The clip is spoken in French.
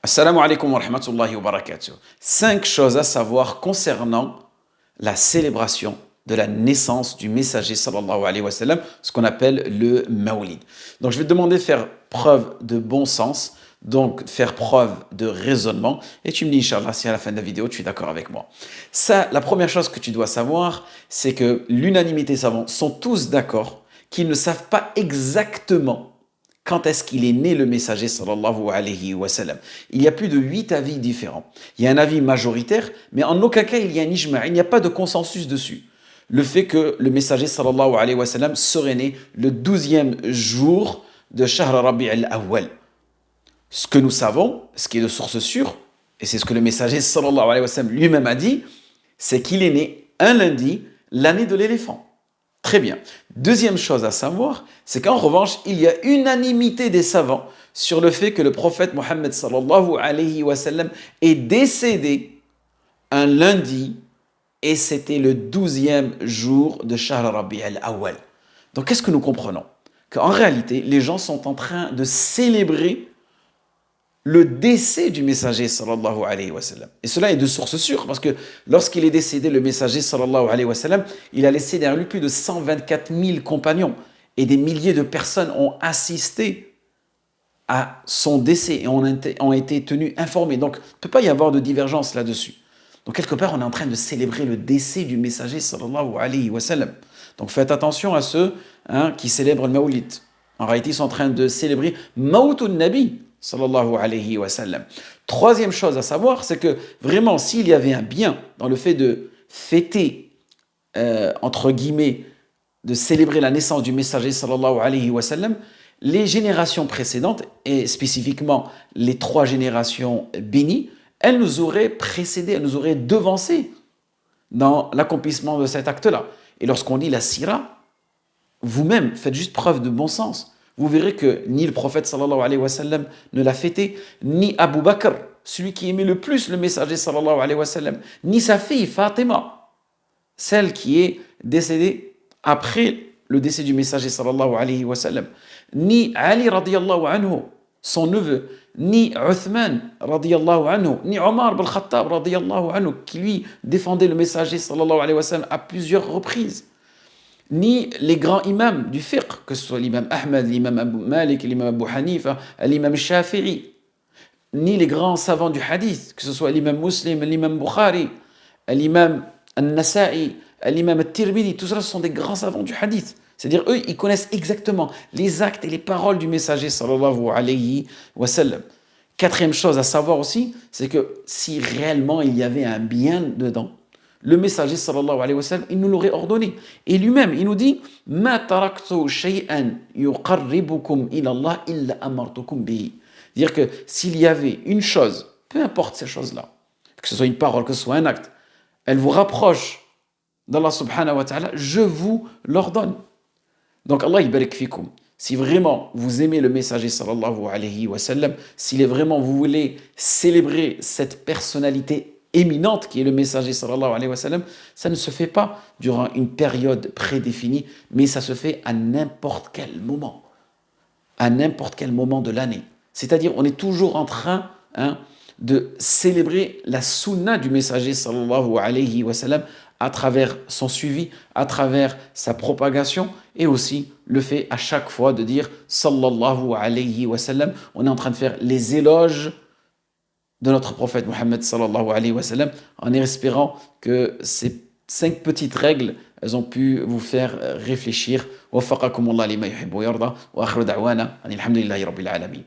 Assalamu alaikum wa rahmatullahi wa barakatuh. 5 choses à savoir concernant la célébration de la naissance du messager sallallahu alayhi wa sallam, ce qu'on appelle le Mawlid. Donc je vais te demander de faire preuve de bon sens, donc faire preuve de raisonnement, et tu me dis Inch'Allah si à la fin de la vidéo tu es d'accord avec moi. Ça, la première chose que tu dois savoir, c'est que l'unanimité savants sont tous d'accord qu'ils ne savent pas exactement quand est-ce qu'il est né le messager sallallahu alayhi wa sallam. Il y a plus de 8 avis différents. Il y a un avis majoritaire, mais en aucun cas il y a un ijma', il n'y a pas de consensus dessus. Le fait que le messager sallallahu alayhi wa sallam serait né le 12e jour de Shahr Rabi' al-Awwal. Ce que nous savons, ce qui est de source sûre, et c'est ce que le messager sallallahu alayhi wa sallam lui-même a dit, c'est qu'il est né un lundi, l'année de l'éléphant. Très bien. Deuxième chose à savoir, c'est qu'en revanche, il y a unanimité des savants sur le fait que le prophète Mohammed sallallahu alayhi wa sallam est décédé un lundi et c'était le 12e jour de Shahr Rabi' al-Awwal. Donc qu'est-ce que nous comprenons? Qu'en réalité, les gens sont en train de célébrer le décès du messager sallallahu alayhi wa sallam. Et cela est de source sûre, parce que lorsqu'il est décédé, le messager sallallahu alayhi wa sallam, il a laissé derrière lui plus de 124 000 compagnons, et des milliers de personnes ont assisté à son décès et ont été tenus informés. Donc, il ne peut pas y avoir de divergence là-dessus. Donc, quelque part, on est en train de célébrer le décès du messager sallallahu alayhi wa sallam. Donc, faites attention à ceux qui célèbrent le Mawlid. En réalité, ils sont en train de célébrer Mawtun Nabi sallallahu alayhi wa sallam. Troisième chose à savoir, c'est que vraiment, s'il y avait un bien dans le fait de fêter, entre guillemets, de célébrer la naissance du messager sallallahu alayhi wa sallam, les générations précédentes, et spécifiquement les 3 générations bénies, elles nous auraient précédé, elles nous auraient devancé dans l'accomplissement de cet acte-là. Et lorsqu'on lit la sira, vous-même, faites juste preuve de bon sens. Vous verrez que ni le prophète sallallahu alayhi wa sallam ne l'a fêté, ni Abu Bakr, celui qui aimait le plus le messager sallallahu alayhi wa sallam, ni sa fille Fatima, celle qui est décédée après le décès du messager sallallahu alayhi wa sallam, ni Ali radiyallahu anhu, son neveu, ni Uthman radiyallahu anhu, ni Omar ibn Khattab radiyallahu anhu, qui lui défendait le messager sallallahu alayhi wa sallam à plusieurs reprises, ni les grands imams du fiqh, que ce soit l'imam Ahmad, l'imam Abu Malik, l'imam Abu Hanifa, l'imam Shafi'i, ni les grands savants du hadith, que ce soit l'imam Muslim, l'imam Bukhari, l'imam An-Nasa'i, l'imam At-Tirmidhi, tout ça ce sont des grands savants du hadith. C'est-à-dire, eux, ils connaissent exactement les actes et les paroles du messager sallallahu alayhi wa sallam. Quatrième chose à savoir aussi, c'est que si réellement il y avait un bien dedans, le messager sallallahu alayhi wa sallam, il nous l'aurait ordonné. Et lui-même, il nous dit Ma taraktu shay'an yuqarribukum ila Allah illa amartukum bihi. C'est-à-dire que s'il y avait une chose, peu importe ces choses-là, que ce soit une parole, que ce soit un acte, elle vous rapproche d'Allah subhanahu wa ta'ala, je vous l'ordonne. Donc Allah barik fikum. Si vraiment vous aimez le messager sallallahu alayhi wa sallam, si vraiment vous voulez célébrer cette personnalité éminente qui est le messager sallallahu alayhi wa sallam, ça ne se fait pas durant une période prédéfinie, mais ça se fait à n'importe quel moment de l'année. C'est-à-dire, on est toujours en train de célébrer la sunna du messager sallallahu alayhi wa sallam à travers son suivi, à travers sa propagation et aussi le fait à chaque fois de dire sallallahu alayhi wa sallam. On est en train de faire les éloges de notre prophète Mohammed sallallahu alayhi wa sallam, en espérant que ces 5 petites règles, elles ont pu vous faire réfléchir. Waffaqakumullah lima yuhibbu wa yarda wa akhiru da'wana alhamdulillahi rabbil alamin.